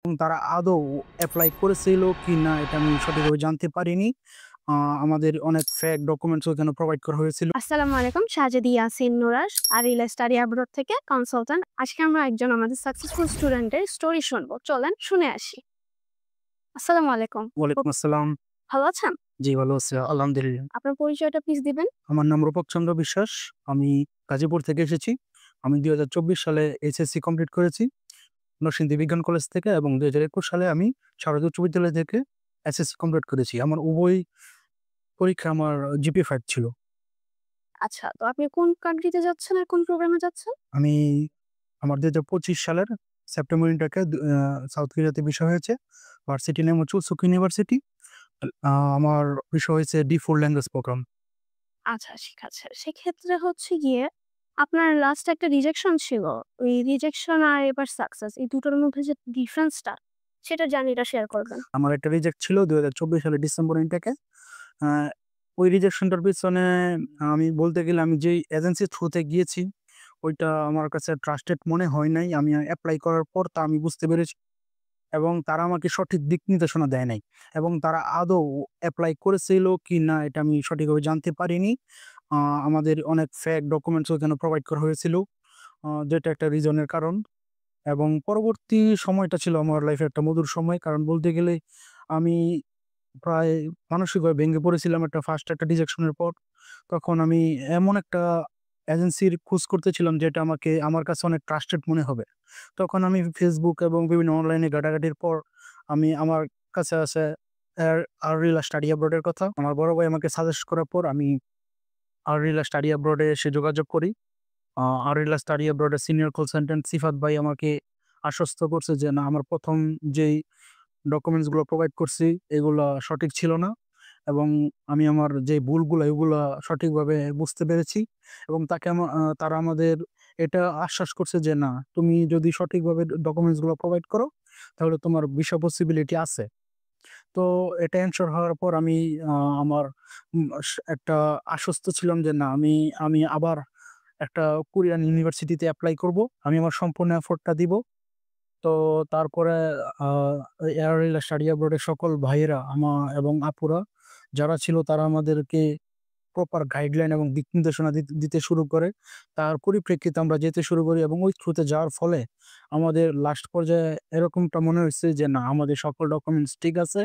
এবং তারা আদৌ এপ্লাই করেছিল কিনা এটা আমি সঠিকভাবে জানতে পারিনি। আ আমাদের অনেক ফেক ডকুমেন্টস ওখানে প্রোভাইড করা হয়েছিল। আসসালামু আলাইকুম, শাহজাদি ইয়াসিন নুরাশ আর রিলা স্টাডি অ্যাব্রড থেকে কনসালট্যান্ট। আজকে আমরা একজন আমাদের সাকসেসফুল স্টুডেন্টের স্টোরি শুনবো। চলেন শুনে আসি। আসসালামু আলাইকুম। ওয়ালাইকুম আসসালাম। ভালো আছেন? জি, ভালো আছি আলহামদুলিল্লাহ। আপনার পরিচয়টা প্লিজ দিবেন। আমার নাম রূপক চন্দ্র বিশ্বাস। আমি গাজীপুর থেকে এসেছি। আমি ২০২৪ সালে এইচএসসি কমপ্লিট করেছি নরসিংদী বিজ্ঞান কলেজ থেকে এবং ২০২১ সালে আমি শারদা উচ্চ বিদ্যালয় থেকে এসএসসি কমপ্লিট করেছি। আমার উভয় পরীক্ষা আমার জিপিএ 5 ছিল। আচ্ছা, তো আপনি কোন কান্ট্রিতে যাচ্ছেন আর কোন প্রোগ্রামে যাচ্ছেন? আমি আমার ২০২৫ সালের সেপ্টেম্বর ইনটেকে সাউথ কোরিয়াতে বিষয় হয়েছে। ভার্সিটি নেম হচ্ছে উসুক ইউনিভার্সিটি। আমার বিষয় হয়েছে D4 ল্যাঙ্গুয়েজ প্রোগ্রাম। আচ্ছা, ঠিক আছে। সেক্ষেত্রে হচ্ছে গিয়ে আপনার লাস্ট একটা রিজেকশন ছিল। ওই রিজেকশন আর এবার সাকসেস, এই দুটোর মধ্যে যে ডিফারেন্সটা সেটা জার্নিটা শেয়ার করবেন। আমার একটা রিজেক্ট ছিল ২০২৪ সালের ডিসেম্বর ইনটেকে। আ ওই রিজেকশনটার পেছনে আমি বলতে গেলে আমি যেই এজেন্সির থ্রুতে গিয়েছি, ওইটা আমার কাছে ট্রাস্টেড মনে হয় নাই। আমি এপ্লাই করার পর তা আমি বুঝতে পেরেছি এবং তারা আমাকে সঠিক দিক নির্দেশনা দেয় নাই এবং তারা আদৌ এপ্লাই করেছিল কিনা এটা আমি সঠিকভাবে জানতে পারিনি। আ আমাদের অনেক ফেক ডকুমেন্টস ওখানে প্রোভাইড করা হয়েছিল। যেটা একটা রিজনের কারণ। এবং পরবর্তী সময়টা ছিল আমার লাইফে একটা মধুর সময়। কারণ বলতে গেলে আমি প্রায় মানসিকভাবে ভেঙে পড়েছিলাম ফার্স্ট একটা রিজেকশনের পর। তখন আমি এমন একটা এজেন্সির খোঁজ করতেছিলাম যেটা আমার কাছে অনেক ট্রাস্টেড মনে হবে। তখন আমি Facebook এবং বিভিন্ন অনলাইনে ঘাটাঘাটির পর আমি আমার কাছে আসে এর আররিলা স্টাডি অ্যাব্রড এর কথা। আমার বড় ভাই আমাকে সাজেস্ট করার পর আমি আররিলা স্টাডি অ্যাব্রড এ এসে যোগাযোগ করি। আররিলা স্টাডি অ্যাব্রড এর সিনিয়র কনসালটেন্ট সিফাত ভাই আমাকে আশ্বস্ত করছে যে, না আমার ১ম যেই ডকুমেন্টস গুলো প্রোভাইড করছি এগুলা সঠিক ছিল না এবং আমি আমার যে ভুলগুলা এগুলা সঠিকভাবে বুঝতে পেরেছি এবং তারা আমাদের এটা আশ্বাস করছে যে, না তুমি যদি সঠিকভাবে ডকুমেন্টস গুলো প্রোভাইড করো তাহলে তোমার ভিসা পসিবিলিটি আছে। তো এটা এনশিওর হওয়ার পর আমি আ আমার একটা আশ্বস্ত ছিলাম যে, না আমি আবার একটা কোরিয়ান ইউনিভার্সিটিতে এপ্লাই করব। আমি আমার সম্পূর্ণ এফোর্টটা দিব। তো তারপরে আ এয়াররেল স্টাডি অ্যাব্রড এর সকল ভাইয়েরা এবং আপুরা যারা ছিল তারা আমাদেরকে প্রপার গাইডলাইন এবং দিক নির্দেশনা দিতে শুরু করে। তার পরিপ্রেক্ষিতে আমরা যেতে শুরু করি এবং ওই থ্রুতে যাওয়ার ফলে আমাদের লাস্ট পর্যায়ে এরকমটা মনে হইছে যে, না আমাদের সকল ডকুমেন্টস ঠিক আছে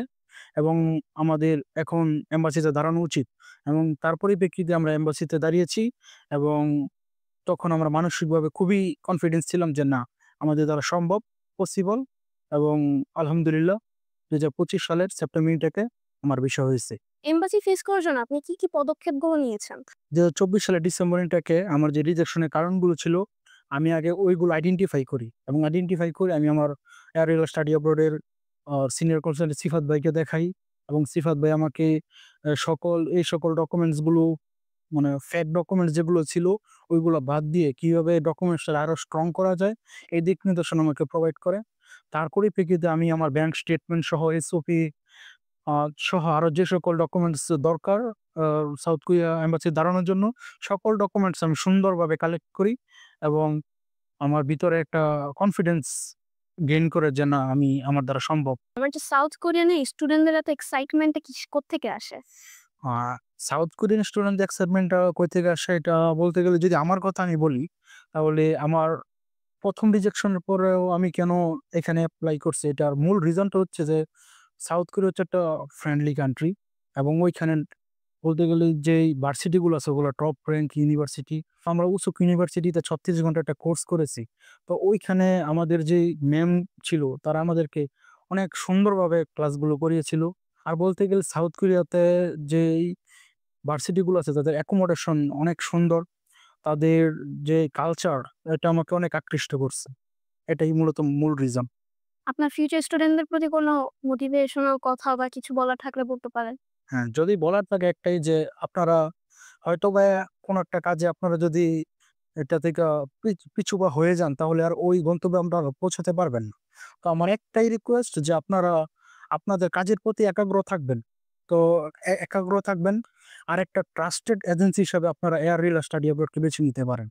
এবং আমাদের এখন এম্বাসিতে দাঁড়ানো উচিত এবং তার পরিপ্রেক্ষিতে আমরা এম্বাসিতে দাঁড়িয়েছি এবং তখন আমরা মানসিকভাবে খুবই কনফিডেন্স ছিলাম যে, না আমাদের দ্বারা সম্ভব, পসিবল এবং আলহামদুলিল্লাহ ২০২৫ সালের সেপ্টেম্বর ইনটেকে আমার বিষয় হয়েছে। এমবাসি ফেস করার জন্য আপনি কি, কি পদক্ষেপগুলো নিয়েছেন? ২০২৪ সালের ডিসেম্বর ইনটেকে আমার যে রিজেকশনের কারণগুলো ছিল, আমি আগে ওইগুলো আইডেন্টিফাই করি এবং আইডেন্টিফাই করে আমি আমার এয়াররেল স্টাডি অ্যাব্রড এর সিনিয়র কনসালটেন্ট সিফাত ভাইকে দেখাই এবং সিফাত ভাই আমাকে এই সকল ডকুমেন্টস গুলো মানে ফেক ডকুমেন্টস যেগুলো ছিল ওইগুলো বাদ দিয়ে কিভাবে ডকুমেন্টসটা আরো স্ট্রং করা যায় এই দিক নির্দেশনা আমাকে প্রোভাইড করে। তার পরিপ্রেক্ষিতে আমি আমার ব্যাংক স্টেটমেন্ট সহ এসওপি আ সহ আরো যে সকল ডকুমেন্টস দরকার আ সাউথ কোরিয়া এম্বাসি দাঁড়ানোর জন্য সকল ডকুমেন্টস আমি সুন্দরভাবে কালেক্ট করি এবং আমার ভিতরে একটা কনফিডেন্স গেইন করে যে, না আমার দ্বারা সম্ভব। আমার যে সাউথ কোরিয়ানের স্টুডেন্টদের এত এক্সাইটমেন্টটা কোত্থেকে আসে? আ সাউথ কোরিয়ান স্টুডেন্টদের এক্সাইটমেন্টটা কই থেকে আসে এটা বলতে গেলে যদি আমার কথা আমি বলি, তাহলে আমার ১ম রিজেকশনের পরেও আমি কেন এখানে এপ্লাই করছি এটার মূল রিজনটা হচ্ছে যে, সাউথ কোরিয়া হচ্ছে একটা ফ্রেন্ডলি কান্ট্রি এবং ওইখানে বলতে গেলে যেই ভার্সিটি গুলো আছে ওগুলো টপ র‍্যাংক ইউনিভার্সিটি। আমরা উসুক ইউনিভার্সিটিতে ৩৬ ঘন্টা একটা কোর্স করেছি। তো ওইখানে আমাদের যেই ম্যাম ছিল তারা আমাদেরকে অনেক সুন্দরভাবে ক্লাসগুলো করিয়েছিল। আর বলতে গেলে সাউথ কোরিয়াতে যেই ভার্সিটি গুলো আছে তাদের অ্যাকোমোডেশন অনেক সুন্দর। তাদের যে কালচার এটা আমাকে অনেক আকৃষ্ট করছে। এটাই মূলত মূল রিজন। আপনার ফিউচার স্টুডেন্টদের প্রতি কোনো মোটিভেশনাল কথা বা কিছু বলার থাকলে বলতে পারেন। হ্যাঁ, যদি বলার থাকে একটাই যে আপনারা হয়তোবা কোনো একটা কাজে আপনারা যদি এটা থেকে পিছুপা হয়ে যান তাহলে আর ওই গন্তব্যে আপনারা পৌঁছাতে পারবেন না। তো আমার একটাই রিকোয়েস্ট যে আপনারা আপনাদের কাজের প্রতি একাগ্র থাকবেন। তো একাগ্র থাকবেন। আরেকটা ট্রাস্টেড এজেন্সি হিসাবে আপনারা এয়াররিলা স্টাডি অ্যাব্রড কে বেছে নিতে পারেন।